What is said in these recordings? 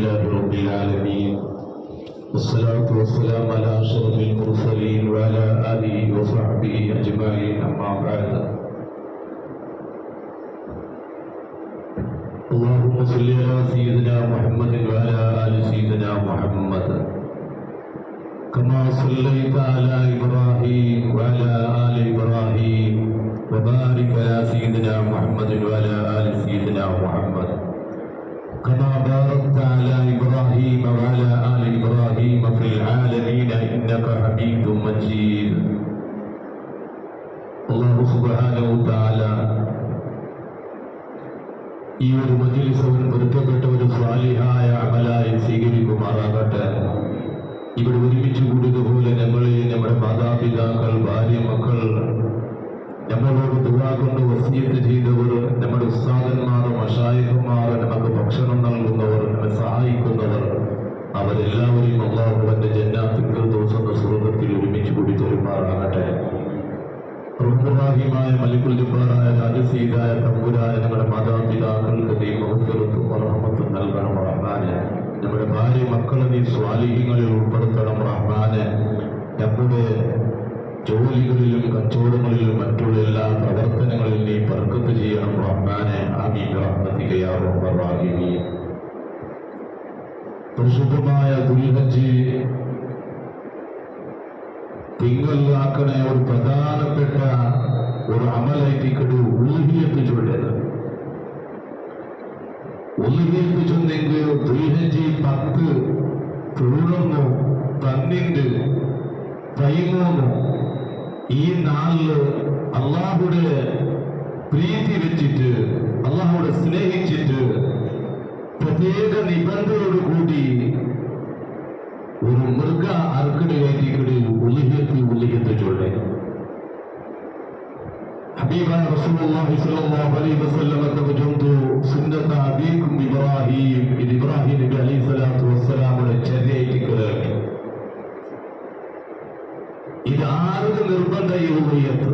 لله رب العالمين والصلاة والسلام على أشرف المرسلين وعلى آله وصحبه أجمعين أما بعد اللهم صل على سيدنا محمد وعلى آل سيدنا محمد كما صليت على إبراهيم وعلى آل إبراهيم وبارك على سيدنا محمد وعلى آل سيدنا محمد كما باركت على إبراهيم وعلى آل إبراهيم في العالمين إنك حميد مجيد. الله سبحانه وتعالى ഈ ഒരു മജ്‌ലിസിൽ പൊരുത്തപ്പെട്ട ഒരു സ്വാലിഹായ അമലായി സ്വീകരിക്കുമാറാകട്ടെ. ഇവിടെ ഒരുമിച്ച് കൂടിയതുപോലെ നമ്മളെ നമ്മുടെ മാതാപിതാക്കൾ, ഭാര്യ, മക്കൾ, നമ്മളോട് ദുആ കൊണ്ട് വസിയത്ത് ചെയ്തവർ, നമ്മുടെ ഉസ്താദന്മാർ, മശായിഖുമാർ, നമുക്ക് ഭക്ഷണം നൽകുന്നവർ, നമ്മെ സഹായിക്കുന്നവർ, അവരെല്ലാവരെയും അല്ലാഹു തന്റെ ജന്നാത്തുൽ ഫിർദൗസ് എന്ന സ്വർഗ്ഗത്തിൽ ഒരുമിച്ച് കൂടി തരുമാറാകട്ടെ. റഹ്മാനിയായ മലിക്കുൽ ജബ്ബാറായ രാജസീതായ തമ്പുരായ നമ്മുടെ മാതാപിതാക്കൾക്ക് നീ മഗ്ഫിറത്തും റഹ്മത്തും നൽകണം റഹ്മാനെ. നമ്മുടെ ഭാര്യ മക്കളെ നീ സ്വാലിഹീങ്ങളിൽ ഉൾപ്പെടുത്തണം റഹ്മാനെ. നമ്മുടെ ജോലികളിലും കച്ചവടങ്ങളിലും മറ്റുള്ള എല്ലാ പ്രവർത്തനങ്ങളിലും നീ ബർക്കത്ത് ചെയ്യണം റഹ്മാനെ. ആമീൻ ബിറഹ്മതിക യാ റബ്ബർ റഹീമീൻ. പരിശുദ്ധമായ ദുൽഹജ്ജ് തിങ്കളാക്കണ ഒരു പ്രധാനപ്പെട്ട ഒരു അമലായിട്ടിക്കട് ഉൽഹിയത്ത് ചൊല്ലുന്നത്. ഉൽഹിയത്ത് ചൊന്നെങ്കിൽ ദുൽഹജ്ജ് 10 11 12 13 ഈ 4 അള്ളാഹുടെ പ്രീതി വെച്ചിട്ട്, അള്ളാഹുടെ സ്നേഹിച്ചിട്ട് പ്രത്യേക നിബന്ധനയോട് കൂടി ഒരു മൃഗ അർക്കടയായിട്ടിക്കട് ഉൽഹിയത്ത് ചൊല്ലേ. ഹബീബായ റസൂലുള്ളാഹി സ്വല്ലല്ലാഹു അലൈഹി വസല്ലം തവജുദു സുന്നത അബീകും ഇബ്രാഹിം. ഇത് ഇബ്രാഹിം നബി അലൈഹി സ്വലാത്തു വസ്സലാമുടെ ചര്യയായിട്ടിക്കട്. ഇത് ആർക്ക് നിർബന്ധ ഉൽഹിയത്ത്?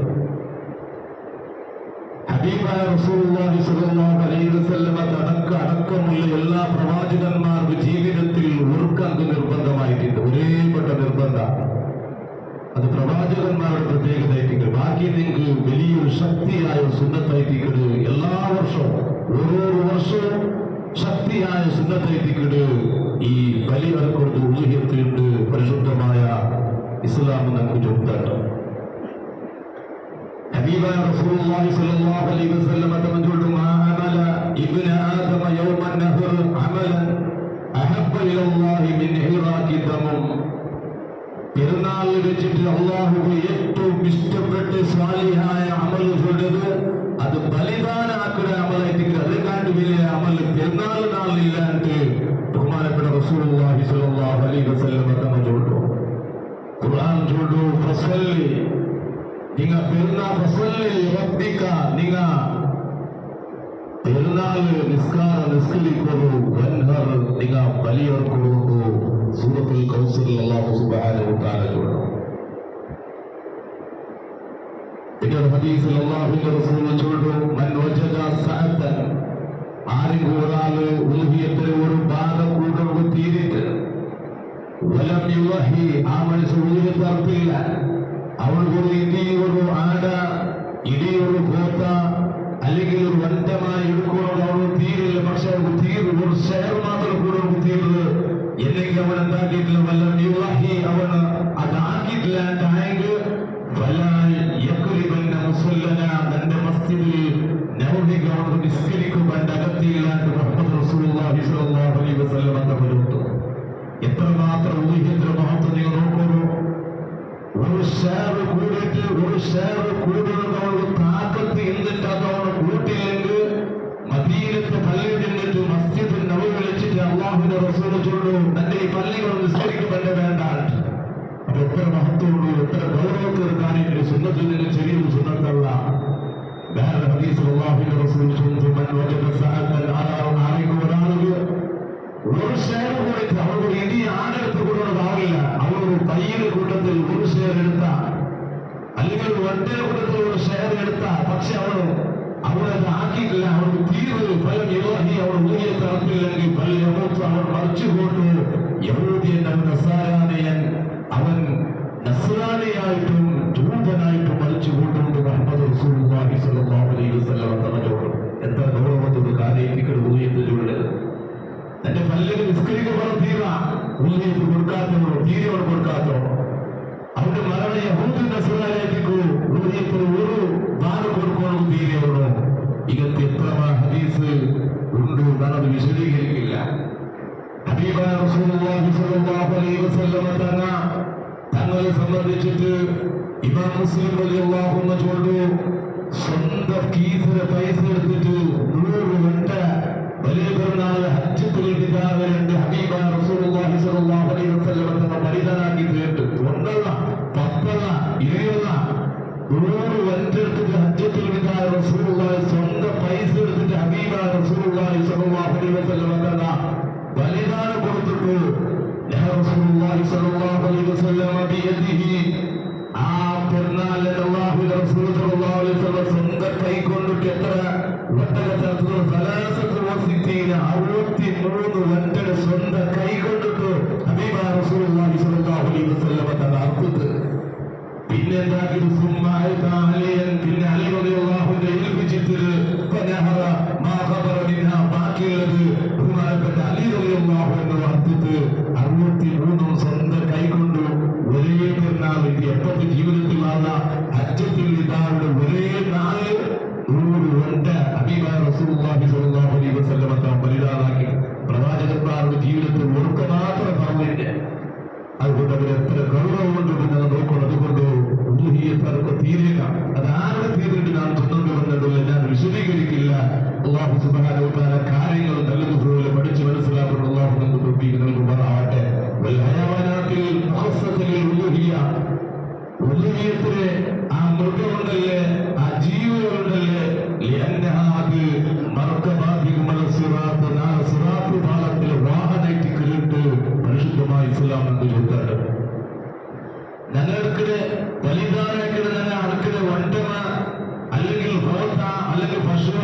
ഹബീബായ റസൂലുള്ളാഹി സ്വല്ലല്ലാഹു അലൈഹി വസല്ലം അടക്കമുള്ള എല്ലാ പ്രവാചകന്മാരുടെ ജീവിതത്തിൽ ഉറുക്കങ്ക് നിർബന്ധമായിട്ടുണ്ട്. ഒരേപ്പെട്ട നിർബന്ധം. അത് പ്രവാചകന്മാരുടെ പ്രത്യേകതയായിട്ടുണ്ട്. ബാക്കി നിങ്ങൾക്ക് വലിയൊരു ശക്തിയായ സുന്നത്തായിട്ടിക്കട്. എല്ലാ വർഷവും ഓരോ വർഷവും ശക്തിയായ സുന്നത്തായിട്ടിക്കട് ഈ ബലിയർക്കൊരു ഉൽഹിയത്തുണ്ട്. പരിശുദ്ധമായ ഇസ്ലാം നമുക്ക് ചൊല്ലുന്നുണ്ട്. ഹബീബായ റസൂലുള്ളാഹി സ്വല്ലല്ലാഹു അലൈഹി വസല്ലം തമജുദു മാ അമല ഇബ്ന ആദമ യൗമൻ നഹർ അമലൻ അഹബ്ബ ഇലല്ലാഹി മിൻ ഇറാഖി ദമം. പെരുന്നാളിൽ വെച്ചിട്ട് അല്ലാഹുവേ ഏറ്റവും ഇഷ്ടപ്പെട്ട സ്വാലിഹായ അമൽ ചൊല്ലുന്നത് അത് ബലിദാനാക്കുന്ന അമലായിട്ട്. അതിനെക്കാണ്ട് വലിയ അമൽ പെരുന്നാൾ നാളിലില്ലാണ്ട് ബഹുമാനപ്പെട്ട റസൂലുള്ളാഹി സ്വല്ലല്ലാഹു അലൈഹി വസല്ലം തമജുദു ഖുർആൻ ചൊല്ലു ഫസല്ലി. നിങ്ങൾ നിങ്ങൾ പെരുന്നാൾ നിസ്കരിക്കുന്നു. വൻഹർ നിങ്ങൾ ബലിയർക്കുന്നു. സൂറത്തുൽ കൗസറിൽ അല്ലാഹു സുബ്ഹാനഹു വ തആല ചൊല്ലുന്നു. ഇതൊരു ഹദീസിൽ അല്ലാഹുവിന്റെ റസൂൽ ചൊല്ലുന്നു, മൻ വജദ സഅതൻ. ആരെങ്കിലും ഒരാൾ ഉൽഹിയത്തിൽ ഒരു ഭാഗം കൂട്ടുക തീരിട്ട് വലം യുവഹി, ആ മനുഷ്യൻ ഉൽഹിയത്ത് അർപ്പില്ല. അവൾക്ക് ഒരു ആട, ഇടിയൊരു പോത്ത, അല്ലെങ്കിൽ ഒരു വണ്ടമായി എടുക്കുന്നത് അവൾക്ക് തീരില്ല. പക്ഷെ അവൾക്ക് തീർന്നു ഒരു ഷെയർ മാത്രം കൂടെ അവൾക്ക് തീർന്നു. അല്ലെങ്കിൽ അവൻ എന്താക്കിയിട്ടില്ല, വല്ല വിവാഹി അവന് അതാക്കിയിട്ടില്ലാണ്ടായെങ്കിൽ തന്റെ മസ്ജിദിൽ നബവിക്ക് അവർക്ക് നിസ്കരിക്കും. തന്റെ അകത്തിയില്ലാണ്ട് മുഹമ്മദ് റസൂലുള്ളാഹി സ്വല്ലല്ലാഹു അലൈഹി വസല്ലം പറഞ്ഞു. എത്രമാത്രം ഊഹ്യത്തിന് മഹത്വം നിങ്ങൾ നോക്കുന്നു. ഒരു ഷെയർ കൂടിയിട്ട് ഒരു ഷെയർ കൂടുന്നത് അവൾക്ക് താക്കത്ത് എന്നിട്ട് അത് അവൾ കൂട്ടിയില്ലെങ്കിൽ മദീനത്തെ പള്ളിയിൽ നിന്നിട്ട് മസ്ജിദ് നബവി വിളിച്ചിട്ട് അല്ലാഹുവിന്റെ റസൂൽ ചൊല്ലു, തന്റെ ഈ പള്ളികൾ നിസ്കരിക്കപ്പെടേ വേണ്ട. അത് എത്ര മഹത്വമുള്ളൂ, എത്ര ഗൗരവത്തിർക്കാനും സുന്നത്തിന് ചെറിയൊരു സുന്നത്തല്ല. വേറെ ഹദീസിൽ അല്ലാഹുവിന്റെ റസൂൽ ചൊല്ലു, മൻ വജദ സഅതൻ ആരെങ്കിലും ഒരാൾക്ക് ഒരു ഷെയർ കൂടിയിട്ട് അവളൊരു ഇടി ആടെടുത്ത് കൊടുക്കുന്നതാവില്ല. അവളൊരു പയ്യന്റെ കൂട്ടത്തിൽ ഒരു ഷെയർ എടുത്ത, അല്ലെങ്കിൽ ഒരു വണ്ടിയുടെ കൂട്ടത്തിൽ ഒരു ഷെയർ എടുത്ത, പക്ഷെ അവളത് ആക്കിയിട്ടില്ല. അവൾക്ക് തീർന്നു ഫലം യോഹി അവൾ ഊഹിയെ തറപ്പില്ലെങ്കിൽ ഫല അവൻ മറിച്ചുകൊണ്ടു യഹൂദിയൻ അവൻ നസാരാനിയൻ അവൻ നസ്രാനിയായിട്ടും ജൂതനായിട്ടും മറിച്ചുകൊണ്ടുകൊണ്ട് മുഹമ്മദ് റസൂലുള്ളാഹി സ്വല്ലല്ലാഹു അലൈഹി വസല്ലം തന്നോട് എത്ര ഗൗരവത്തോട് കാര്യങ്ങൾ ഉയർത്തിച്ചുള്ളത് തന്റെ പല്ലിന് നിസ്കരിക്കപ്പെടും തീര ഉയർത്തി കൊടുക്കാത്തവരോ തീരെയോട് കൊടുക്കാത്തോ അവന്റെ മരണ യഹൂദൻ നസ്രാനിയായിരിക്കൂ ഉയർത്തി ഒരു ദാനം കൊടുക്കണം തീരെയോടോ ഇങ്ങനത്തെ എത്ര ഹദീസ് ഉണ്ട് ഞാനത് വിശദീകരിക്കില്ല. ഹബീബായ റസൂലുള്ളാഹി സ്വല്ലല്ലാഹു അലൈഹി വസല്ലം തങ്ങളെ സംബന്ധിച്ചിട്ട് ഇമാം മുസ്ലിം റളിയല്ലാഹു അൻഹു ചൊല്ലു സ്വന്തം കീസിലെ പൈസ എടുത്തിട്ട് 100 വട്ട വലിയ പെരുന്നാൾ ഹജ്ജത്തുൽ വിദാവിലുണ്ട് ഹബീബായ റസൂലുള്ളാഹി സ്വല്ലല്ലാഹു അലൈഹി വസല്ലം തങ്ങൾ പരിധാനാക്കി തീർത്തു. ഒന്നല്ല 10 20 100 വട്ട എടുത്തിട്ട് ഹജ്ജത്തുൽ വിദാ റസൂലുള്ളാഹി സ്വന്തം പൈസ എടുത്തിട്ട് ഹബീബായ റസൂലുള്ളാഹി സ്വല്ലല്ലാഹു അലൈഹി വസല്ലം തങ്ങൾ ബലിദാനം കൊടുത്തിട്ടു. യാ റസൂലുള്ളാഹി സ്വല്ലല്ലാഹു അലൈഹി വസല്ലം ബിയദിഹി ആ പെരുന്നാളിൽ അല്ലാഹുവിന്റെ റസൂൽ സ്വല്ലല്ലാഹു അലൈഹി വസല്ലം സ്വന്തം കൈ കൊണ്ടിട്ട് എത്ര വട്ടകത്തിൽ 63 വട്ട സ്വന്തം കൈ കൊണ്ടിട്ട് ഹബീബായ റസൂലുള്ളാഹി സ്വല്ലല്ലാഹു അലൈഹി വസല്ലം തങ്ങൾ അർപ്പിച്ചു. പിന്നെ എന്താക്കി പിന്നെ അലി റളിയല്ലാഹു അൻഹു ഏൽപ്പിച്ചിട്ട് ബാക്കിയുള്ളത് ബഹുമാനപ്പെട്ട അലി റളിയല്ലാഹു അൻഹു അർപ്പിച്ച് 63 സ്വന്തം കൈകൊണ്ട് ഒരേ പെരുന്നാൾ എപ്പോഴും ജീവിതത്തിലുള്ള ഹജ്ജത്തുൽ വിദായുടെ ഒരേ നാള് 100 വട്ട ഹബീബായ റസൂലുള്ളാഹി സ്വല്ലല്ലാഹു അലൈഹി വസല്ലം തങ്ങൾ ബലിദാനാക്കി. പ്രവാചകന്മാരുടെ ജീവിതത്തിൽ ഒടുക്ക മാത്രം പറഞ്ഞില്ല. അതുകൊണ്ട് അവർ എത്ര ഗൗരവം കൊണ്ടിട്ട് നോക്കണം. അതുകൊണ്ട് ഉദുഹിയത്തർക്ക് തീരുക അത് ആരുടെ തീരുണ്ട് നാം ചൊന്നു വന്നതല്ല, ഞാൻ വിശദീകരിക്കില്ല. അല്ലാഹു സുബ്ഹാനഹു വ തആല കാര്യങ്ങൾ നല്ലതുപോലെ പഠിച്ച് മനസ്സിലാക്കുന്ന അല്ലാഹു നമുക്ക് തൗഫീഖ് നൽകുമാറാവട്ടെ. വൽ ഹയവാനാത്തിൽ മുഖസ്സത്തിൽ ഉദുഹിയ ഉദുഹിയത്തിലെ ആ മൃഗമുണ്ടല്ലേ ആ ജീവനുണ്ടല്ലേ ലിഅന്നഹാദ് മർക്കബാതികുമൽ സിറാത്ത് നാ സിറാത്ത് പാലത്തിൽ വാഹനമായിട്ട് കിളിട്ട് പരിശുദ്ധമായ ഇസ്ലാം എന്ന് ചോദിക്കാറ്. ഞങ്ങൾക്ക് ബലിദാനായിട്ട് ഞങ്ങൾ അടുക്കുന്ന വണ്ടമ അല്ലെങ്കിൽ ഹോത്ത അല്ലെങ്കിൽ പശുവ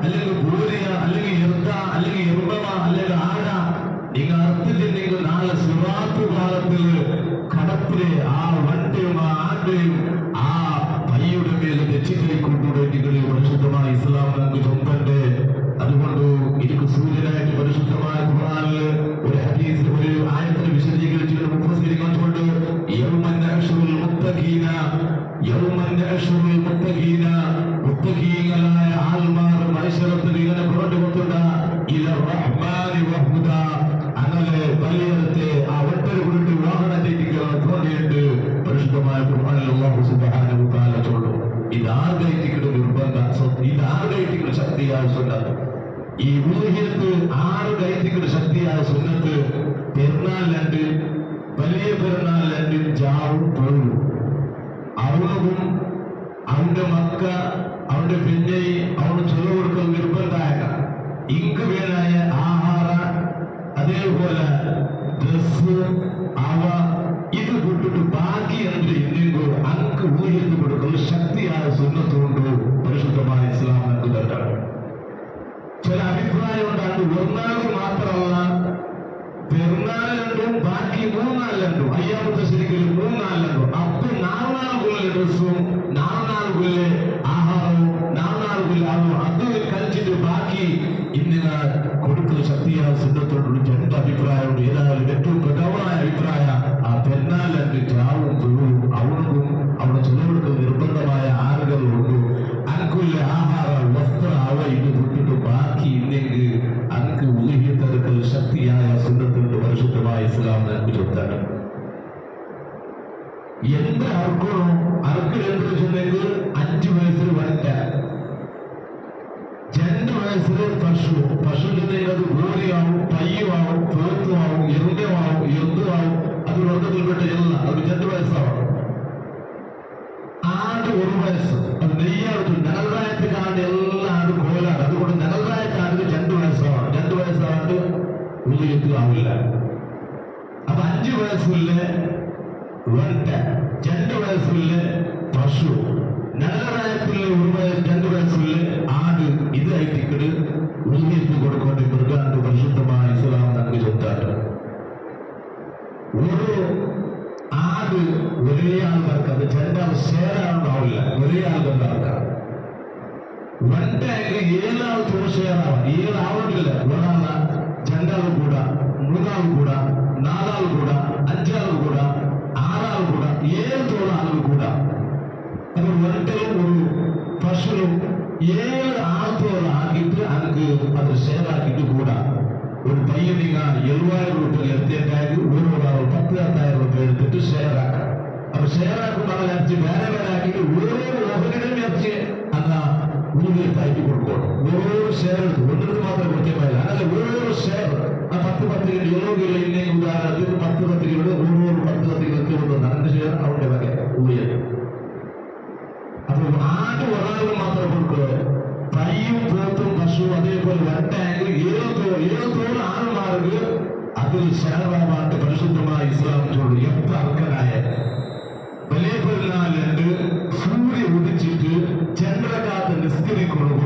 അല്ലെങ്കിൽ ബൂരിയ അല്ലെങ്കിൽ എർത്ത അല്ലെങ്കിൽ എർബമ അല്ലെങ്കിൽ ആഴ നിങ്ങൾ അർത്ഥത്തില്ലെങ്കിൽ നാളെ സിറാത്ത് പാലത്തിൽ കടപ്പിലെ ആ വണ്ടയും ആ ആണ്ടയും ആ പയ്യുടെ മേലെ രക്ഷിക്കൈ കൊണ്ടുകൂടെ പരിശുദ്ധമായ ഇസ്ലാം നമുക്ക് ചൊമ്പണ്ട്. അതുകൊണ്ട് എനിക്ക് സൂചനായിട്ട് പരിശുദ്ധമായ ഖുർആനിൽ ഒരു ഹദീസ് ഒരു ആയത്തിനെ വിശദീകരിച്ചുകൊണ്ട് മുഫസ്സിരിക്കാൻ കൊണ്ട് മുത്തഖീങ്ങളായ ആൾമാർ മനുഷ്യരത്തിൽ ഇങ്ങനെ പുറത്തുകൊണ്ടുണ്ട അങ്ങനെ വലിയത്തെ ആ ഒട്ടൊരു കുറിട്ട് വാഹനത്തേക്ക് പരിശുദ്ധമായ ഖുർആനിൽ അല്ലാഹു സുബ്ഹാനഹു വ തആല ചൊല്ലും ഇതാർഗൈറ്റിക്കുന്ന നിർബന്ധം ഇതാർഗൈറ്റിക്കുന്ന ശക്തിയായ സുന്നത്ത് ഈ ഉദുഹിയത്ത് 6 ഗൈറ്റിക്കുന്ന ശക്തിയായ സുന്നത്ത് പെരുന്നാളിലുണ്ട്. വലിയ പെരുന്നാളിലുണ്ട് ജാവും പോലും അവനും അവന്റെ മക്ക അവന്റെ പിന്നെ അവന് ചൊല്ലു കൊടുക്കുന്ന നിർബന്ധമായ ഇങ്ക് വേനായ ആഹാര അതേപോലെ ഡ്രസ് അവ ഇത് വിട്ടിട്ട് ബാക്കി എന്തെങ്കിലും അങ്ക് ഊഹിയത്ത് കൊടുക്കുന്ന ശക്തിയായ സുന്നത്തുകൊണ്ട് പരിശുദ്ധമായ ഇസ്ലാം നമുക്ക് തരാണ്. ചില അഭിപ്രായം ഉണ്ടാണ്ട് ഒന്നാമത് മാത്രമല്ല പെരുന്നാളുണ്ടും ബാക്കി 3 നാളുണ്ടും അയ്യാമത്തെ ശരിക്കും 3 നാളുണ്ടും അപ്പൊ 4 നാളുകളിലെ ഡ്രസ്സും 4 നാളുകളിലെ ആഹാരവും 4 നാളുകളിലെ അത് കഴിച്ചിട്ട് ബാക്കി ഇന്ന് കൊടുക്കുന്ന ശക്തിയായ സുന്നത്തോടുള്ള 2 അഭിപ്രായമുണ്ട്. ഏതായാലും ഏറ്റവും പ്രധാനമായ അഭിപ്രായ ആ പെരുന്നാളുണ്ട് ചാവും തൊഴിലും അവനും അവിടെ ചൊല്ലുകൊടുക്കുന്ന നിർബന്ധമായ ആറുകളുണ്ട്. അനക്കുള്ള ആഹാര വസ്ത്ര അവ ഇത് തൊട്ടിട്ട് ബാക്കി ഇല്ലെങ്കിൽ അനക്ക് ഉദുഹിയത്തെടുക്കുന്ന ശക്തിയായ സുന്നത്തുണ്ട് പരിശുദ്ധമായ ഇസ്ലാം നമുക്ക് ചൊല്ലാണ്. എന്ത് അർക്കണോ അർക്ക് എന്ത് ചെന്നെങ്കിൽ 5 വയസ്സിൽ വരട്ട 2 വയസ്സിൽ പശു ചെന്നെങ്കിൽ അത് ഗോരിയാവും പയ്യുമാവും പോത്തുമാവും എറുമ്പമാവും എറുതുമാവും അത് വർഗത്തിൽപ്പെട്ട എല്ലാം അത് 2 വയസ്സാവും. ആട് 1 വയസ്സ് അത് നെയ്യാടും നഗൽറായത്ത് കാണ്ട് എല്ലാം ആട് കോലാണ്. അതുകൊണ്ട് നഗൽറായത്ത് ആടിന് 2 വയസ്സാവാണ്. 2 വയസ്സാണ്ട് ഉദുഹിയത്ത് ആവില്ല. അപ്പൊ 5 വയസ്സിലെ വണ്ട 2 വയസ്സിലെ പശു நல்ல ராயத்தில் ஒரு 2 வயசுல ஆடு இது ஐட்டிக்கிட்டு உயிர்த்து கொடுக்கொண்டு பிறகு பரிசுத்தமா இஸ்லாம் நமக்கு சொத்தாரு. ஒரு ஆடு ஒரே ஆள் இருக்காது, 2 ஆள் சேரான்னு ஆகல, ஒரே ஆள் தான் இருக்காது. వంటకి 7 ఆవు తోసేయాలి, 7 ఆవులు ಇಲ್ಲ, 1 ఆల 2 ఆలు కూడా, 3 ఆలు కూడా, 4 ఆలు కూడా, 5 ఆలు కూడా, 6 ఆలు కూడా, 7 తోల ఆలు కూడా. ಅದು వంటలు ஒரு பசுలు 7 ஆள் தோல ஆக்கிட்டு அதுக்கு அது சேராக்கிட்டு கூட ஒரு பையனிங்க 70,000 ரூபாய் எடுத்துட்டாங்க. ஒரு 10,000 ரூபாய் எடுத்துட்டு சேராக்க அப்ப சேராக்கு மேல அடிச்சு வேற வேற ஆக்கிட்டு ஒவ்வொரு அடிச்சு அந்த ஊழியத்தை ஆக்கி கொடுக்கணும். ஒரு ஷேர் ஒன்றுக்கு மாத்திரம் முக்கியமாயில்லை, அதனால ஒரு ஷேர் 10 பத்திரிகை எவ்வளவு இன்னைக்கு உதாரணத்துக்கு 10 பத்திரிகையோட ஒரு 10 பத்திரிகைக்கு ஒரு 2 ஷேர் அவருடைய வகை ஊழியர். அப்போ ஆண்டு ஒரு ஆள் மாத்திரம் கொடுக்கணும். பையும் போத்தும் பசுவும் அதே போல வட்டாங்க 7 தோல் ஆண்மாருக்கு அதில் சேரவாட்டு பரிசுத்தமா இஸ்லாம் சொல்லு. எப்ப அக்கறாய வெளியேறினால் என்று சூரிய உதிச்சிட்டு ചന്ദ്രകാത്ത് നിസ്കരിക്കണോ,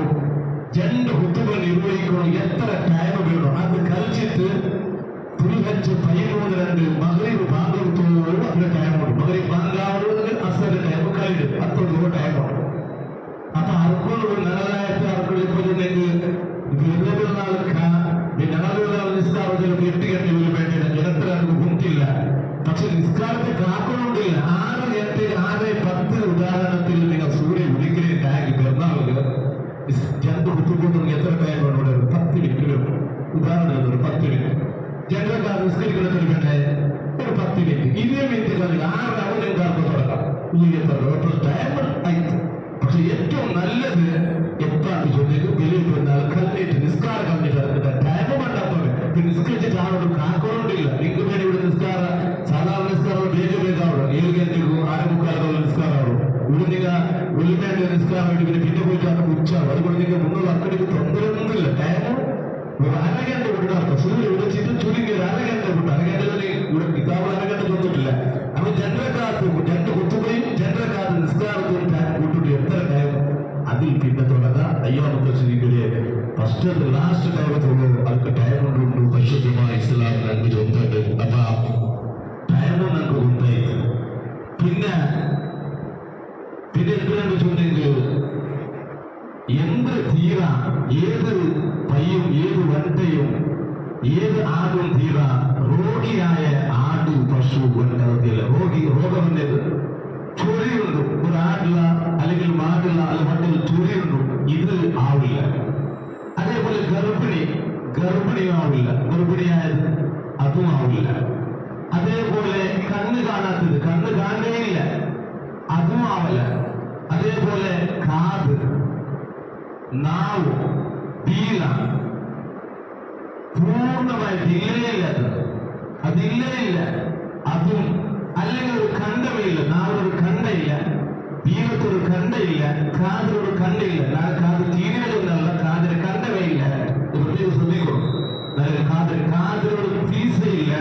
2 ಹುತ್ತುಗಳು ನಿರ್ವಹಿക്കണം, ಎತ್ತರ ಟೈಮ್ ಬೇಡ ಅದು ಕಲ್ಚಿತ್ತು ತುಳಿಹಚ್ಚು 13 ಮಗರಿಬ್ ಬಾಂಗವತ್ತು ಅದರ ಟೈಮ್ ಉಂಟು. ಮಗರಿಬ್ ಬಾಂಗಾವಲು ಅಸರ ಟೈಮ್ ಕಲಿದು 10 ಟೈಮ್ ಉಂಟು. അപ്പൊ അർക്കുകൾ നല്ലതായിട്ട് അർക്കുകൾ ഇപ്പോൾ നിസ്കാരത്തിൽ 8 ഗಂಟೆ വേണ്ടി ജനത്തിൽ അത് ഗുണ്ടില്ല. പക്ഷെ നിസ്കാരത്തെ കാക്കണുണ്ടില്ല. 6 ഗಂಟೆ 6:10 ഉദാഹരണത്തിൽ നിങ്ങൾ സൂര്യൻ ഉദിക്കുന്നതായി പിറന്നാളുകൾ 2 കുത്തുകൊണ്ടും എത്ര ടൈം വേണം? 10 മിനിറ്റ് വേണം. ഉദാഹരണത്തിന് 10 മിനിറ്റ്. ജനറൽ നിസ്കരിക്കുന്നതിന് വേണ്ടേ ഒരു 10 മിനിറ്റ്. 20 മിനിറ്റ് കഴിഞ്ഞ് 6 അവർ നിങ്ങൾക്ക് തുടങ്ങാം. ടൈം ആയിട്ട്. പക്ഷെ ഏറ്റവും നല്ലത് എപ്പോഴാണ് ചോദിക്കുന്നത്? വെളിയിൽ വന്നാൽ കല്ലിട്ട് നിസ്കാരം കഴിഞ്ഞിട്ട് ടൈം വേണ്ടപ്പോൾ നിസ്കരിച്ചിട്ട് ആളോട് കാക്കോണ്ടില്ല. നിങ്ങൾക്ക് വേണ്ടി ഇവിടെ നിസ്കാരം സാധാരണ നിസ്കാരം വേഗാവണം. 7 ഗಂಟೆಗೂ 6:45 നിസ്കാരമാവും. ഇവിടെ നിങ്ങൾ വെളിമേണ്ട നിസ്കാരം പിന്നെ പോയിട്ട് ഉച്ചാവും. അതുകൊണ്ട് നിങ്ങൾ മുന്നോട്ട് അക്കടിക്ക് തൊന്തരൊന്നുമില്ല. ടൈം ഒരു 1/2 ഗಂಟೆ വിടാത്ത സൂര്യ വിളിച്ചിട്ട് ചുരുങ്ങി 1/2 ഗಂಟೆ വിട്ടു. 1/2 ഗಂಟೆ ഇവിടെ കിതാബ് 1/2 ഗಂಟೆ തൊന്നിട്ടില്ല. അപ്പൊ ജനറക്കാത്ത് 2 കുത്തുകയും ജനറക്കാത്ത് നിസ്കാരത്തും കൂട്ടിട്ട് എത്ര ടൈം അതിൽ പിന്നെ തുടങ്ങാം. അയ്യാമത്തെ ശരിക്കല് ഫസ്റ്റ് ലാസ്റ്റ് ടൈം തോന്നുന്നു. അതൊക്കെ ടൈം കൊണ്ടുണ്ട്. പരിശുദ്ധമായ ഇസ്ലാം നമുക്ക് ചൊന്നുണ്ട്. അപ്പൊ ടൈം നമുക്ക് ഉണ്ടായി. പിന്നെ എന്തിനാണ് ചോദിച്ചെങ്കിൽ എന്ത് തീര ഏത് പയ്യും ഏത് വണ്ടയും ഏത് ആടും തീര രോഗിയായ ആട് പശു വണ്ടല്ല. രോഗം എന്നത് ചൊറിയുണ്ട്. ഒരു ആടില്ല അല്ലെങ്കിൽ മാടില്ല അല്ല വണ്ടിൽ ചൊറിയുണ്ട്. ഇത് ആവില്ല. അതേപോലെ ഗർഭിണിയും ആവില്ല. ഗർഭിണിയായത് അതും ആവില്ല. അതേപോലെ കണ്ണ് കാണാത്തത് കണ്ണ് കാണേയില്ല, അതും ആവില്ല. അതേപോലെ കാത്, നാവ്, പീല പൂർണ്ണമായിട്ട് ഇല്ലേയില്ല. അതില്ലേയില്ല, അതും അല്ലെങ്കിൽ ഒരു കണ്ടമില്ല. നാവിനൊരു കണ്ടയില്ല, പീലത്തൊരു കണ്ടയില്ല, കാതിനൊരു കണ്ടയില്ല. കാത് തീരുന്നല്ല, കാതിന് കണ്ടമേ ഇല്ല. പ്രത്യേകം ശ്രദ്ധിക്കണം. കാതിനൊരു പീസയില്ല,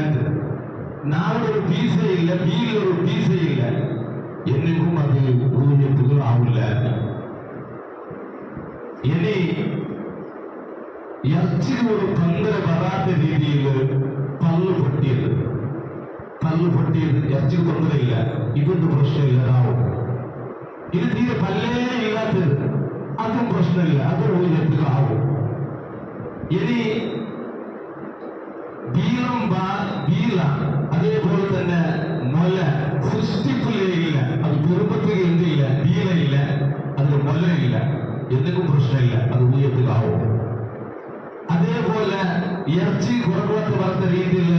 നാവിനൊരു പീസയില്ല, പീലിനൊരു പീസയില്ല. എന്നിട്ടും അത് ഊഹ്യത്തുകൾ ആവില്ല. ഇനി ഇറച്ചിക്ക് ഒരു പങ്കര വരാത്ത രീതിയിൽ പല്ല് പൊട്ടിയത് ഇറച്ചിക്ക് തൊണ്ടയില്ല. ഇതൊന്നും പ്രശ്നമില്ല. ആവും. ഇത് തീരെ പല്ലേ ഇല്ലാത്തത് അതും പ്രശ്നമില്ല. അത് ഊഹ്യത്തുകൾ ആവും. ഇനി വീല അതേപോലെ തന്നെ മൊല സൃഷ്ടിപ്പിലേ ഇല്ല. അത് കുടുംബത്തിൽ എന്തില്ല, വീലയില്ല, അതിൽ മൊലയില്ല. എന്തെങ്കിലും പ്രശ്നമില്ല. അത് ഊഹ്യത്തിലാവും. അതേപോലെ ഇറച്ചി വരാത്ത രീതിയിൽ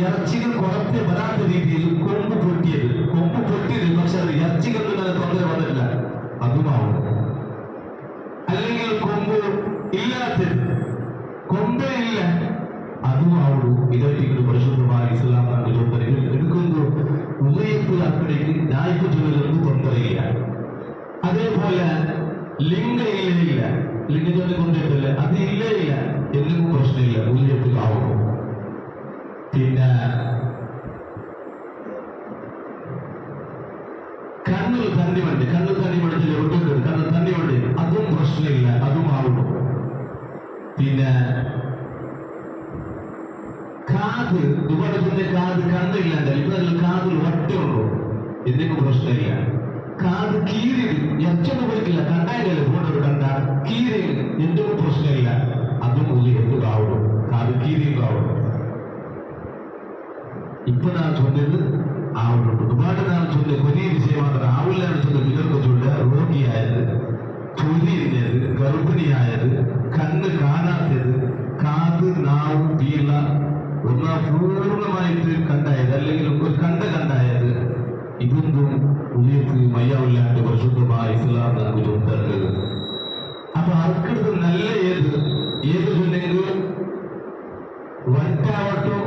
ഇറച്ചികൾ കുറച്ച് വരാത്ത രീതിയിൽ കൊമ്പ് പൊട്ടിയത് പക്ഷെ അത് ഇറച്ചികൾക്ക് നല്ല തൊണ്ടര വന്നില്ല, അതുമാവും. അല്ലെങ്കിൽ കൊമ്പ് ഇല്ലാത്തത്, കൊമ്പേ ഇല്ല, അതുമാവുള്ളൂ. ഇതായിട്ട് പരിശുദ്ധമായ ഇസ്ലാം എടുക്കുന്നു. ഉദയത്തിൽ അക്കടേക്ക് നായ്ക്ക് ചുവലൊന്നും തൊണ്ടരയില്ല. അതേപോലെ ലിംഗയില്ല, ലിംഗജോലി കൊണ്ടിട്ടില്ല, അത് ഇല്ല, എന്തെങ്കിലും പ്രശ്നമില്ല, ഉദയത്തിൽ ആവുള്ളൂ. പിന്നെ കണ്ണിൽ തണ്ണി വണ്ടി കണ്ണിൽ തണ്ണി വണ്ടിച്ചില്ല ഒട്ടും കണ്ണിൽ തണ്ണി വണ്ടി അതും പ്രശ്നമില്ല, അതും ആവുള്ളൂ. പിന്നെ കാത് ഇവിടെ ചെന്ന് കാത് കണ്ടില്ല, ഇപ്പൊ കാതിൽ വട്ടമുള്ളൂ, എന്തെങ്കിലും പ്രശ്നമില്ല. കാത് കീറി എച്ചൊന്നും പോയിട്ടില്ല, കണ്ടായില്ലല്ലോ ഫോണൊരു കണ്ട കീറി എന്തെങ്കിലും പ്രശ്നമില്ല, അതും ഉള്ളിയെത്ത് കാവണം, കാത് കീറിയും കാവണം. ഇപ്പൊ ഞാൻ ചൊല്ലുന്നത് ആവുന്നുണ്ട്, ഒരുപാട് ഞാൻ ചൊല്ല് വലിയ വിഷയം മാത്രം ആവില്ലാണ് ചൊല്ല്. നിങ്ങൾക്ക് ചൊല്ല രോഗിയായത്, ചൊല്ലിയിരുന്നത്, ഗർഭിണിയായത്, കണ്ണ് കാണാത്തത്, കാത് നാവ് പീള ഒന്നാ പൂർണ്ണമായിട്ട് കണ്ടായത്, അല്ലെങ്കിൽ ഒരു കണ്ടായത്, ഇതൊന്നും ഉള്ളിയത്ത് മയ്യാവില്ലാണ്ട് പരിശുദ്ധമായ ഇസ്ലാം നമുക്ക് ചോദിച്ചത്. അപ്പൊ ആർക്കടുത്ത് നല്ല ഏത് ചൊല്ലെങ്കിൽ വറ്റാവട്ടോ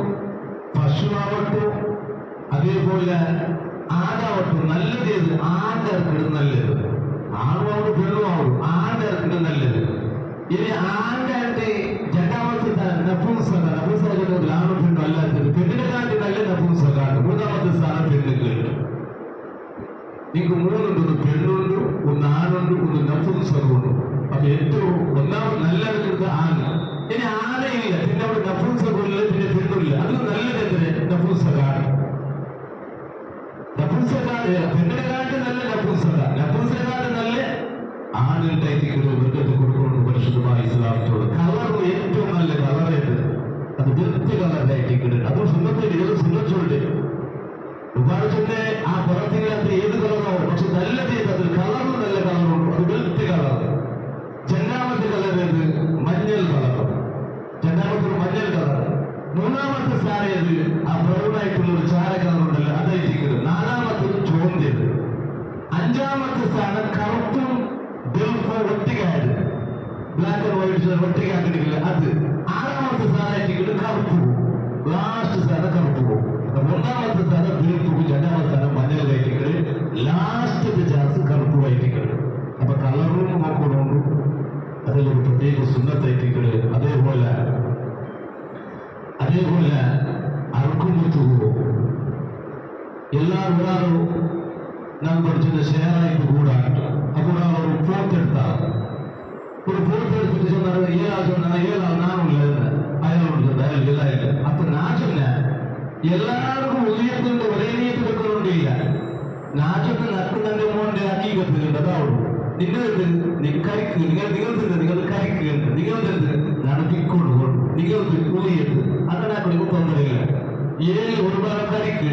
പശുവാവട്ടോ അതേപോലെ ആടാവട്ടോ നല്ലത് ഏത്? ആടർക്കിടും നല്ലത്. ആണുമാവും പെണ്ണുമാവും ആടർക്കിടും നല്ലത്. ഇനി ആണ്ടായിട്ട് രണ്ടാമത്തെ നപുംസക ആണും പെണ്ണും അല്ലാത്തത് പെണ്ണിനെ കാട്ടി നല്ല നപുംസകാണ്. മൂന്നാമത്തെ സ്ഥാനം പെണ്ണുങ്ങൾ. നിങ്ങൾക്ക് മൂന്നുണ്ട്, ഒന്ന് പെണ്ണുണ്ട്, ഒന്ന് ആണുണ്ട്, ഒന്ന് നപുംസകമുണ്ട്. അപ്പൊ ഏറ്റവും ഒന്നാമത് നല്ലത് ആണ്. ഇനി ആനയില്ല, പിന്നെ അവിടെ നപുംസകമില്ല, പിന്നെ പെണ്ണില്ല. അത് നല്ലത് എന്തിന്? നപുംസകാണ്. പെണ്ണിനെ കാട്ടി നല്ല നപുംസകാട്ട് നല്ല ആണുണ്ടായിട്ട് വൃദ്ധത്തെ കൊടുക്കണം. പരിശുദ്ധമായ ഇസ്ലാമത്തോട് കളർ ഏറ്റവും നല്ല കളറായിട്ട് അത് വൃത്തി കളറായിട്ട് അത് സുന്നത്തിൽ ഏത് സുന്നച്ചുണ്ട് ഒരുപാട് ചൊല്ലെ ആ പുറത്തില്ലാത്ത ഏത് കളറാവും, പക്ഷെ നല്ലത് ഏത്? അതിൽ കളറും നല്ല കളറുണ്ട്, അത് വെളുത്ത കളർ. രണ്ടാമത്തെ കളർ ഏത്? മഞ്ഞൾ കളർ. രണ്ടാമത്തെ മഞ്ഞൾ കളർ. മൂന്നാമത്തെ സ്ഥാനം ഏത്? ആ ബ്രൗണായിട്ടുള്ള ഒരു ചാര കളറുണ്ടല്ലോ, അതായിട്ട്. നാലാമത്തെ ചോന്തിയത്. അഞ്ചാമത്തെ സ്ഥാനം കറുപ്പും വെളുപ്പും ഒറ്റയായത്, ബ്ലാക്ക് ആൻഡ് വൈറ്റ് ഒറ്റയാക്കിട്ടില്ല, അത്. ആറാമത്തെ സ്ഥാനമായിട്ട് കറുപ്പ് പോകും. ലാസ്റ്റ് സ്ഥാനം കറുപ്പ് പോകും. ഒന്നാമത്തെ സ്ഥാനം വെളുപ്പ് പോകും, രണ്ടാമത്തെ സ്ഥാനം മഞ്ഞൾ കയറ്റിക്കള്, ലാസ്റ്റത്തെ ചാൻസ് കറുപ്പ് കയറ്റിക്കള്. അപ്പൊ കളറും നോക്കണുണ്ട്, അതിലൊരു പ്രത്യേക സുന്നത്തായിട്ടിക്കള്. അതേപോലെ അറുക്കുമ്പത്തു എല്ലാവരും നാം പഠിച്ചത് ഷെയറായിട്ട് കൂടാണ്. അപ്പോൾ ഒരു ഫോർത്തെടുത്തിട്ട് சொன்னாரு, ஏழாள் நானும் അയാളോട് എല്ലായില്ല. അപ്പൊ ഞാൻ சொன்ன എല്ലാവർക്കും ഉയർത്തുണ്ട് ഒരേ നീയത്ത് വെക്കുന്നുണ്ടില്ല. ഞാൻ ചൊന്ന നക്കുന്നന്റെ മോന്റെ അക്കീകത്തുണ്ട്, അതാവുള്ളൂ. നിങ്ങൾ കരിക്ക്, നിങ്ങൾ കരിക്കുന്നുണ്ട്, നിങ്ങളെന്ത് നടത്തിക്കൊണ്ട് പോകും, നിങ്ങൾക്ക് ഉയർത്ത് അങ്ങനെ കൊടുക്കും തൊന്നറിയില്ല. ഒരു ഭാഗം കരിക്ക്,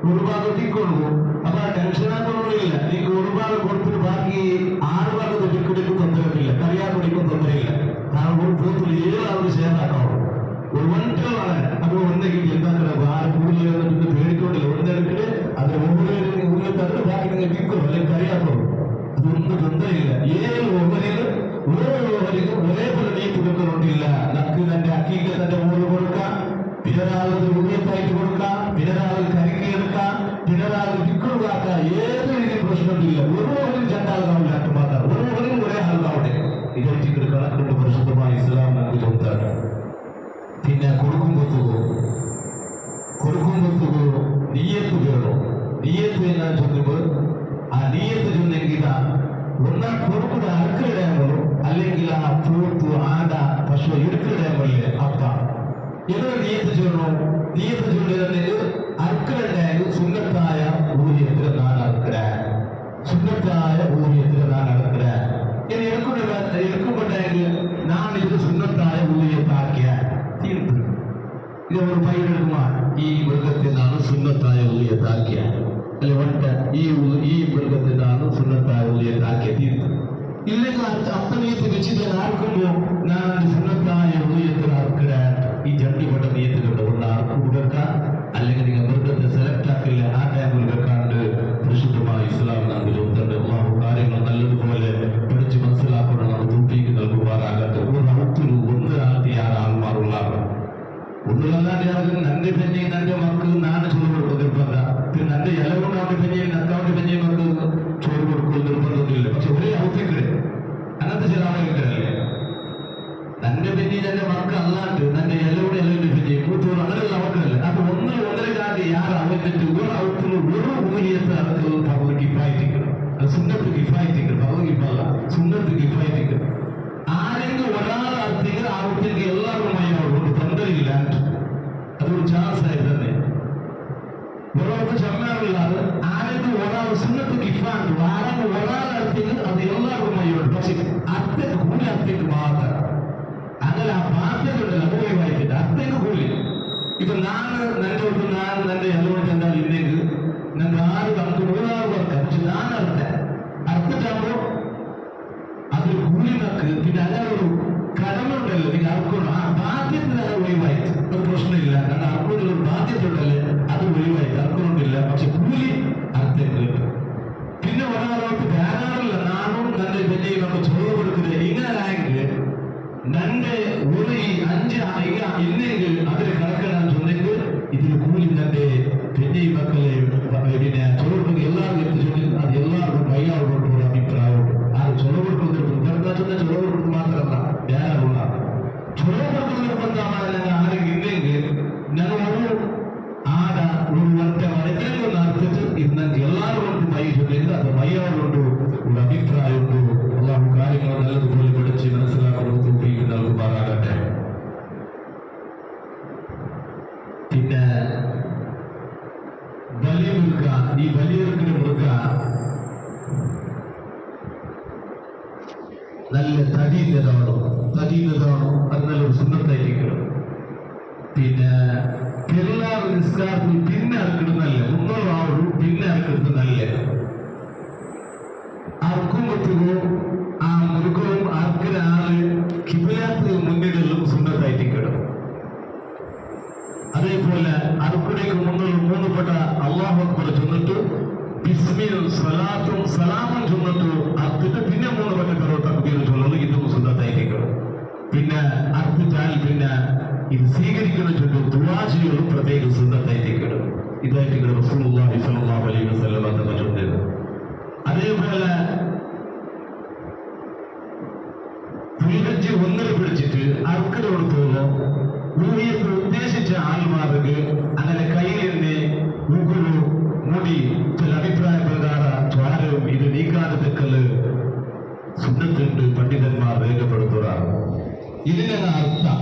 ഒരു ഭാഗം തിക്കൊണ്ട് പോകും. അപ്പൊ ആ ടെൻഷനാക്കൊന്നുമില്ല. നിങ്ങൾക്ക് ഒരു ഭാഗം കൊടുത്തിട്ട് ബാക്കി 6 ഭാഗത്ത് ടിക്കടിക്കും തൊന്നരത്തില്ല, കറിയാക്കൊടിക്കും തൊന്നരയില്ല. കാരണം ഒരു പോത്തിൽ 7 ആളുകൾ ഷെയറാക്കാവും. ഒരു ഒൻറ്റാണ്. അപ്പൊ ഒന്നെങ്കിൽ എന്താക്കണ ആറ് കൂടുതൽ പേടിക്കൊണ്ടില്ല, ഒന്നെടുക്കിട്ട് അതിന് മുകളിൽ തട്ട് ബാക്കി നിങ്ങൾ വിൽക്കും, അല്ലെങ്കിൽ കറിയാക്കും. അതൊന്നും തൊന്നരയില്ല. 7 ഓവറിൽ ഒരേപോലെ നീറ്റ് വെക്കുന്നുണ്ടില്ല. നമുക്ക് തന്റെ അക്കീക്ക് തന്റെ മുകളിൽ കൊടുക്കാം, പിന്നൊരാൾക്ക് ഉയർത്തായിട്ട് കൊടുക്കാം, പിന്നൊരാൾക്ക് കരിക്കെടുക്കാം, പിന്നൊരാൾക്ക് വിക്കുകളാക്കാം. ഏത് രീതിയിൽ പ്രശ്നമില്ല. ഓരോരും രണ്ടാൾക്കാവില്ലാട്ട് മാത്രം, ഓരോരും ഒരേ ആൾക്കാവിടെ. ഇതൊക്കെ കണക്കുണ്ട്. പരിശുദ്ധമായ ഇസ്ലാം നമുക്ക് ചോദിച്ചാണ്. പിന്നെ കൊടുക്കുമ്പോത്തുകോ നീയത്ത് വേണോ? നീയത്ത് ഞാൻ ചൊല്ലുമ്പോൾ ആ നീയത്ത് ചൊന്നെങ്കിൽ ഒന്നാ കൊടുക്കുന്ന അറുക്കിടാമോ, അല്ലെങ്കിൽ ആ പൂത്ത് ആട പശു എടുക്കിടാമല്ലേ അപ്പ എന്നൊരു നീയത്ത് ചൊല്ലണോ? നീയത്ത് ചൊല്ലുകയാണെങ്കിൽ അറുക്കിടായാലും സുന്നത്തായ ഊര്യത്തിൽ നാൻ അറുക്കിടാൻ, സുന്നത്തായ ഊര്യത്തിൽ നാൻ അറുക്കിടാൻ. ഇനി എടുക്കുമ്പോഴെങ്കിൽ നാൻ ഇത് സുന്നത്തായ ഊര്യത്താക്കിയ തീർത്ത് ഇത് ഒരു പൈരെടുക്കുമാ ഈ മൃഗത്തിൽ നിന്നാണ് സുന്നത്തായ ഊര്യത്താക്കിയ, അല്ലെ വട്ട ഈ മൃഗത്തിൽ നിന്നാണ് സുന്നത്തായ ഊര്യത്താക്കിയ തീർത്ത്. ഇല്ലെങ്കിൽ അപ്പനീയത്ത് വെച്ചിട്ട് ആർക്കുമ്പോ ഞാൻ സുന്നത്തായ ഊര്യത്തിൽ അറുക്കിടാൻ. ഈ ജണ്ടിപ്പെട്ട നീയത്തിലുണ്ട്. ഒന്ന് ആർക്ക് കൊടുക്കാം, അല്ലെങ്കിൽ നിങ്ങൾ മൃഗത്തെ സെലക്ട് ആക്കില്ല, ആ ടൈമിൽ വെക്കാണ്ട്. പരിശുദ്ധമായ ഇസ്ലാം നമുക്ക് ചോദിച്ചിട്ടുണ്ട്. കാര്യങ്ങൾ നല്ലതുപോലെ പഠിച്ച് മനസ്സിലാക്കണം. നമ്മൾ തൂക്കിക്ക് നൽകുമാറാകട്ടെ. ഒരു ഔത്തിൽ ഒന്നിനാട്ടി 6 ആൾമാരുള്ളാണ്. ഒന്നിലല്ലാണ്ട് ആൾക്ക് നന്റെ പെഞ്ഞയും നന്റെ മക്കൾ നാണ് ചോറ് കൊടുക്കും നിർബന്ധ. പിന്നെ നന്റെ ഇലകൊണ്ട് അവന്റെ പെഞ്ഞയും നക്കാവിന്റെ പെഞ്ഞയും മക്കൾ ചോറ് കൊടുക്കും നിർബന്ധമൊന്നുമില്ല. പക്ഷെ ഒരേ ഔത്തിക്കിടെ അങ്ങനത്തെ ചില ആളുകൾക്കല്ലേ നന്റെ പെഞ്ഞി തന്റെ മക്കൾ അല്ലാണ്ട് നന്റെ ഇലയുടെ ഇലവിന്റെ പെഞ്ഞയും കൂട്ടോട് അങ്ങനെയുള്ള മക്കളല്ലേ. അപ്പൊ ഒന്നര കാട്ടി 6 അവന്നിട്ട് ഒരു ഔത്തിൽ ഒരു ഊരിയത്ത് ആൾക്ക് പബ്ലിക് ഇപ്പായിരിക്കണം. സുന്നത്ത് കിഫായത്തിക്ക് ഫർദ് കിഫായ സുന്നത്ത് കിഫായത്തിക്ക് ആരെങ്കിലും ഒരാൾ അർത്ഥിക്ക് ആ വ്യക്തിക്ക് എല്ലാവരും മയ്യാവുകൊണ്ട് തൊണ്ടയില്ല അതൊരു ചാൻസ് ആയി തന്നെ ഒരാൾക്ക് ചമ്മാറില്ലാതെ ആരെങ്കിലും ഒരാൾ സുന്നത്ത് കിഫാണ്ട് ആരെങ്കിലും ഒരാൾ അർത്ഥിക്ക് അത് എല്ലാവർക്കും മയ്യുണ്ട് പക്ഷെ അർത്ഥക്ക് കൂലി അർത്ഥിക്ക് മാത്രം അങ്ങനെ ആ ബാധ്യതയുണ്ടല്ലോ അത് ഒഴിവായിട്ടില്ല അർത്ഥക്ക് കൂലി ഇപ്പൊ നന്റെ അതുകൊണ്ട് എന്താ ഇല്ലെങ്കിൽ ഞങ്ങൾ ആറ് നമുക്ക് 3 പേർക്ക് പക്ഷെ ഞാൻ അർത്ഥിച്ചാകുമ്പോ അതൊരു കൂലി നക്ക് പിന്നെ അങ്ങനെ ഒരു കടമ ഉണ്ടല്ലോ നിങ്ങൾ അർക്കണം ആ ബാധ്യത ഒഴിവായിട്ട് ഒരു പ്രശ്നമില്ല കാരണം അർക്കുന്നതിൽ ഒരു ബാധ്യത ഉണ്ടല്ലേ അത് ഒഴിവായിട്ട് അർക്കുന്നുണ്ടില്ല പക്ഷെ കൂലി അർത്ഥം പിന്നെ ഒരാളോട്ട് ധാരാളമില്ല നാനും നന്റെ വലിയ നമ്മൾ ചോറ് കൊടുക്കുന്നത് ഇങ്ങനായെങ്കിൽ നന്റെ ഒരു 5 ഇല്ലെങ്കിൽ അതിന് കണക്കെല്ലാം ചൊന്നെങ്കിൽ ഇതിന് കൂലി തന്റെ പിന്നെ ഈ മക്കളെ പിന്നെ ചോറ് എല്ലാവരും എത്തിച്ചെങ്കിൽ അത് എല്ലാവർക്കും വയ്യാവുകൊണ്ട് ഒരു അഭിപ്രായമുണ്ട് ആ ചൊറ കൊടുക്കുന്നത് ചൊറ കൊടുക്കുന്നത് മാത്രമല്ല ധാരാളമുള്ള ചൊറ കൊടുക്കുന്ന നിർബന്ധമാണ് ഞങ്ങൾ ആരെങ്കിലും ഇല്ലെങ്കിൽ ഞങ്ങൾ ഒരു ആട ഒരു ഒറ്റ മണിക്കൂർ നടത്തിട്ട് ഇന്നെങ്കിൽ എല്ലാവരും മൈ ചൊല്ലെങ്കിൽ അത് വയ്യാവുകൊണ്ട് ഒരു അഭിപ്രായമുണ്ട് അള്ളാഹു കാര്യങ്ങൾ നല്ലതുപോലെ പഠിച്ച് മനസ്സിലാക്കുന്നത് നൽകുമാറാകട്ടെ. പിന്നെ ബലി മുറുക ഈ ബലിയെടുക്കുന്ന മുറുക നല്ല തടീന്നതാണോ അത് നല്ലൊരു സുന്നത്തായിരിക്കണം. പിന്നെ പെരുന്നാൾ നിസ്കാരത്തിൽ പിന്നെ അറക്കിടുന്നല്ല 3 ആളും പിന്നെ അറക്കിടുന്നത് നല്ല അറക്കുമ്പോഴത്തേക്കോ ആ മൃഗവും അറക്കുന്ന ആള് കിബിലാത്ത് മുന്നിലും സുന്നത്തായിരിക്കണം. അതേപോലെ അറുക്കുടേക്ക് മുന്നിൽ 3 പെട്ട അല്ലാഹു അക്ബർ ചൊന്നിട്ട് ബിസ്മിൽ സലാത്തും സലാമും ചൊന്നിട്ട് അർത്തിട്ട് പിന്നെ 3 പെട്ട തക്ബീർ ചൊല്ലുന്നത് ഇതും സുന്നത്തായിരിക്കണം. പിന്നെ അർത്തിച്ചാൽ പിന്നെ ഇത് സ്വീകരിക്കുന്ന ചൊല്ലും ദുആ ചെയ്യലും പ്രത്യേക സുന്നത്തായിരിക്കണം. ഇതായിരിക്കണം റസൂലുള്ളാഹി സ്വല്ലല്ലാഹു അലൈഹി വസല്ലം തങ്ങൾ ചൊല്ലിയത്. അതേപോലെ ഒന്നിൽ പിടിച്ചിട്ട് അർക്കലോടത്തോളം ഊഹിയത്ത് ഉദ്ദേശിച്ച ആൾമാർക്ക് അങ്ങനെ കയ്യിലിന്റെ മുകുലു മുടി ചില അഭിപ്രായ പ്രകാരം ജ്വാരവും ഇത് നീക്കാതെ തെക്കല് സുന്നത്തുണ്ട് പണ്ഡിതന്മാർ രേഖപ്പെടുത്തുക. ഇതിന് അർത്ഥം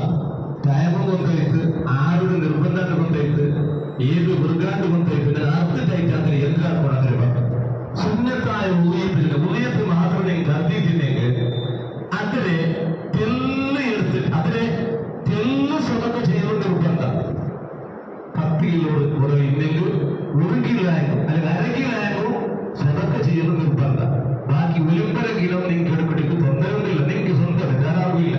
ടൈമ് കൊണ്ടേക്ക് ആരുടെ നിർബന്ധം കൊണ്ടേക്ക് ഏത് മൃഗാണ്ട് കൊണ്ടേക്ക് അർത്ഥത്തായിട്ട് അങ്ങനെ എന്താക്കണം അങ്ങനെ സുന്നത്തായ ഉദയത്ത് മാത്രമേ കരുതിയിട്ടുണ്ടെങ്കിൽ അതിനെ തെല്ല് എടുത്ത് അതിനെ തെല്ല് സ്വതൊക്കെ ചെയ്തുകൊണ്ട് നിർബന്ധം 10 കിലോ കൂടെ ഇല്ലെങ്കിൽ 1 കിലോ ആയിരുന്നു അല്ലെങ്കിൽ 1/2 കിലോ ആയിരുന്നു സ്വതൊക്കെ ചെയ്യുന്നത് നിർബന്ധം. ബാക്കി 1.5 കിലോ നിങ്ങൾക്ക് എടുക്കണമെങ്കിൽ തൊന്തരൊന്നുമില്ല, നിങ്ങൾക്ക് സ്വന്തം ധാരാളമില്ല.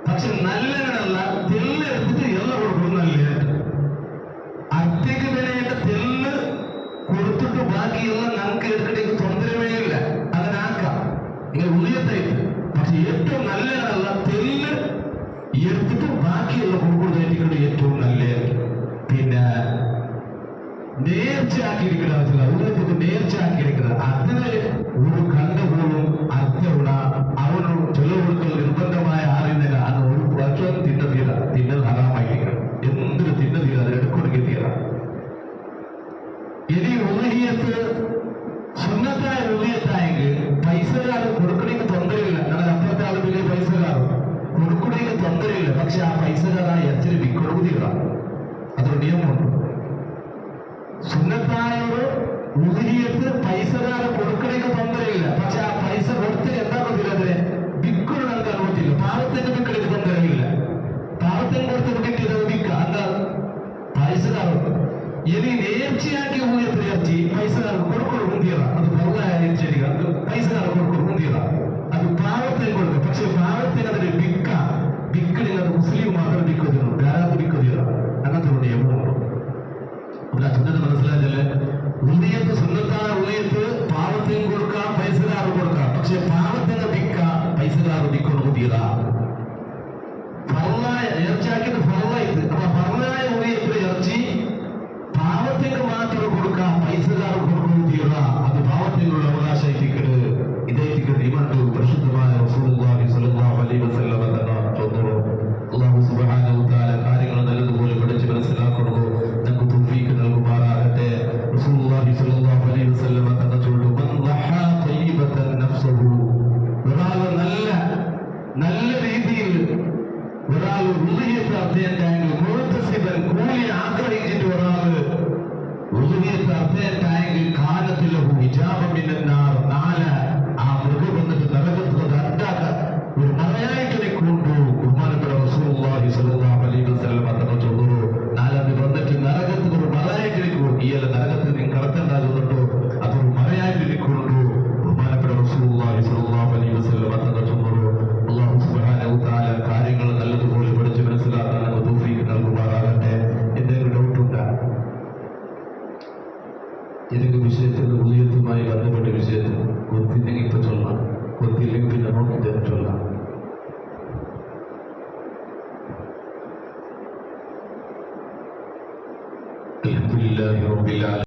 പക്ഷെ നല്ലതല്ല തെല്ല് എടുത്തിട്ട് എല്ലാം കൊടുക്കണം. നല്ല അത്തേക്ക് വിലയുടെ തെല്ല് കൊടുത്തിട്ട് ബാക്കിയെല്ലാം നമുക്ക് എടുക്കണമെങ്കിൽ തൊന്തരമേ ഇല്ല, അതിനാക്കാം നിങ്ങൾ ഉദയത്തായിട്ട്. പക്ഷെ ഏറ്റവും നല്ലതല്ല തെല്ല് എടുത്തിട്ട് ബാക്കിയുള്ള കൊടുക്കുന്നതായിരിക്കും ഏറ്റവും നല്ലത്. പിന്നെ നേർച്ചയാക്കിയിരിക്കുന്ന ഉദയത്തിന് നേർച്ചയാക്കിയിരിക്കുന്നത് അതിന് ഒരു കണ്ടുപോലും അർത്ഥമുള്ള അവനും ചെലവ് കൊടുക്കൽ നിർബന്ധമായ ആറില്ല. അത് ഒരു വർഷം തിന്നത് ഹറാമായിരിക്കണം. എന്തൊരു തിന്നത് അത് എടുക്കൊടുക്കി തീരാം. ഇനി ഉദയത്ത് സുന്നത്തായ ഉദയത്തായെങ്കിൽ പൈസകാർ കൊടുക്കണമെങ്കിൽ തൊന്തരയില്ല. കാരണം അപ്പുറത്തെ ആൾ വലിയ പൈസകാർ കൊടുക്കണമെങ്കിൽ തൊന്തരയില്ല. പക്ഷെ ആ പൈസകാരായ എച്ചിരി വിക്കൊടുക്കുക അതൊരു നിയമമുണ്ട്. സുന്നത്തായ ഒരു ഉദയത്ത് പൈസകാരെ കൊടുക്കണമെങ്കിൽ തൊന്തരയില്ല. പക്ഷെ ആ പൈസ കൊടുത്ത് എന്താ പറ്റില്ല വിക്കൊടു നമുക്ക് അനുഭവത്തില്ല. പാവത്തിന്റെ വിക്കടിക്ക് തൊന്തരയില്ല. പാവത്തിന് കൊടുത്ത് കിട്ടിയത് വിക്ക എന്താ പൈസകാരുണ്ട്. ഇനി നേർച്ചയാക്കി ഉദയത്തിൽ ഇറച്ചി പൈസകാർക്ക് കൊടുക്കൊടു മുന്തിയറ അത് പുറമായ നേർച്ചയാക്കുക അത് പൈസകാർ കൊടുക്കൊടു മുന്തിയറ അത് പാവത്തിന് കൊടുക്കുക. പക്ഷെ പാവത്തിന് അതിന് വിക്കടിൽ അത് മുസ്ലിം മാത്രം വിൽക്കുന്നുള്ളൂ, ധാരാളം വിൽക്കുന്നില്ല. അങ്ങനത്തെ ഒരു നിയമമുണ്ട്. സുന്നത്ത് മനസ്സിലായല്ലേ? ഉദയത്ത് സുന്നത്തായ ഉദയത്ത് പാവത്തിന് കൊടുക്കാം, പൈസകാർ കൊടുക്കാം. പക്ഷെ പാവത്തിന് പൈസകാർ വിൽക്കൊടു മുന്തിയറ ഫറലായ നേർച്ചയാക്കിയത് ഫറലായിട്ട്. അപ്പൊ ഫറലായ ഉദയത്തിൽ ഇറച്ചി പാവത്തിന് മാത്രം കൊടുക്കാം, പൈസകാർ കൊടുക്കുന്നു തീർന്ന അത് പാവത്തിനുള്ള അവകാശമായിട്ട് ഇതേറ്റിക്കട്ട് ഇവണ്ട് പരിശുദ്ധമായ റസൂലുള്ളാഹി സ്വല്ലല്ലാഹു അലൈഹി വസല്ലം ഉളുഹിയത്ത് അർത്ഥേറ്റായെങ്കിൽ മുഴുത്തസിബൻ കൂലി ആഗ്രഹിച്ചിട്ട് ഒരാള് ഉളുഹിയത്ത് അർത്ഥേറ്റായെങ്കിൽ കാലത്തിലെ ഹിജാബിനാർ നാല് ആ മൃഗം വന്നിട്ട് നരകത്ത് അണ്ടാത്ത ഒരു മറയായിട്ട് കൊണ്ടു ബഹുമാനപ്പെട്ട റസൂലുള്ളാഹി സ്വല്ലല്ലാഹു അലൈഹി വസല്ലം തങ്ങൾ ചൊല്ലുന്നു നാലത് വന്നിട്ട് നരകത്ത് ഒരു മറയായിട്ട് ഇയാളെ നരകത്തിൽ നിങ്ങൾ കടത്തുണ്ടാകുന്നുണ്ടോ അതൊരു മറയായിട്ട് കൊണ്ടു ബഹുമാനപ്പെട്ട റസൂലുള്ളാഹി സ്വല്ലല്ലാഹു അലൈഹി വസല്ലം തങ്ങൾ ചൊല്ലുന്നു. അല്ലാഹു സുബ്ഹാനഹു തആല കാര്യങ്ങൾ നല്ലതുപോലെ പഠിച്ച് മനസ്സിലാക്കാൻ നമുക്ക് തൗഫീഖ് നൽകുമാറാകട്ടെ. എന്തെങ്കിലും ഡൗട്ടുണ്ടോ? ഏതെങ്കിലും വിഷയത്തിൽ ഉദയത്തുമായി ബന്ധപ്പെട്ട വിഷയത്തിൽ കൊത്തില്ലെങ്കിൽ ഇപ്പൊ ചൊല്ലാം, കൊത്തില്ലെങ്കിൽ പിന്നെ നോക്കിയിട്ട് ചൊല്ലാം. അൽഹംദുലില്ലാഹി റബ്ബിൽ ആലമീൻ.